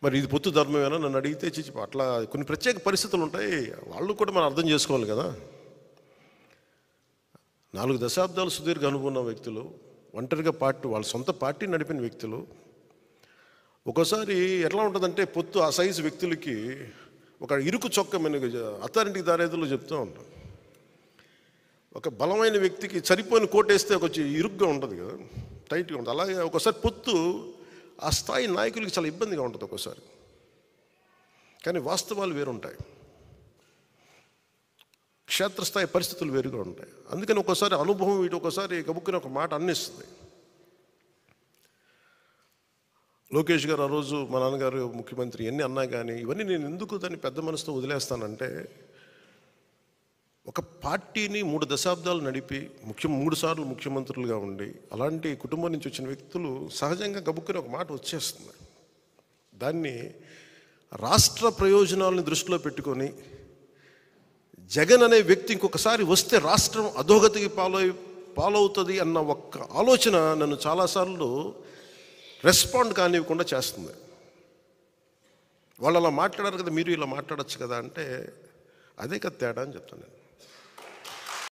మరి ఇది పొత్తు ధర్మమేనా నన్ను అడిగితే అట్లా కొన్ని ప్రత్యేక పరిస్థితులు ఉంటాయి, వాళ్ళు కూడా మనం అర్థం చేసుకోవాలి కదా. 4 దశాబ్దాలు సుదీర్ఘ అనుభవం ఉన్న వ్యక్తులు, ఒంటరిగా పార్టీ వాళ్ళ సొంత పార్టీ నడిపిన వ్యక్తులు, ఒక్కోసారి ఎట్లా ఉంటుందంటే పొత్తు ఆ సైజు వ్యక్తులకి ఒక ఇరుకు చొక్క అథారిటీకి దారేదులో చెప్తూ ఉంటాం. ఒక బలమైన వ్యక్తికి సరిపోయిన కోటేస్తే కొంచెం ఇరుగ్గా ఉంటుంది కదా, టైట్గా ఉంటుంది. అలాగే ఒకసారి పొత్తు ఆ స్థాయి నాయకులకి చాలా ఇబ్బందిగా ఉంటుంది ఒక్కోసారి. కానీ వాస్తవాలు వేరుంటాయి, క్షేత్రస్థాయి పరిస్థితులు వేరుగా ఉంటాయి. అందుకని ఒక్కోసారి అనుభవం ఇటు ఒకసారి గబుక్కుని ఒక మాట అన్నిస్తుంది. లోకేష్ గారు ఆ రోజు మా నాన్నగారు ముఖ్యమంత్రి ఎన్ని అన్నా కానీ ఇవన్నీ నేను ఎందుకు దాన్ని పెద్ద మనసుతో వదిలేస్తానంటే, ఒక పార్టీని 3 దశాబ్దాలు నడిపి 3 సార్లు ముఖ్యమంత్రులుగా ఉండి అలాంటి కుటుంబం నుంచి వచ్చిన వ్యక్తులు సహజంగా గబుక్కుని ఒక మాట వచ్చేస్తుంది. దాన్ని రాష్ట్ర ప్రయోజనాలను దృష్టిలో పెట్టుకొని జగన్ అనే వ్యక్తి ఇంకొకసారి వస్తే రాష్ట్రం అధోగతికి పాలవుతుంది అన్న ఒక్క ఆలోచన నన్ను చాలాసార్లు రెస్పాండ్ కానివ్వకుండా చేస్తుంది. వాళ్ళు అలా మాట్లాడారు కదా, మీరు ఇలా మాట్లాడచ్చు కదా అంటే అదే కదా తేడా అని చెప్తాను నేను.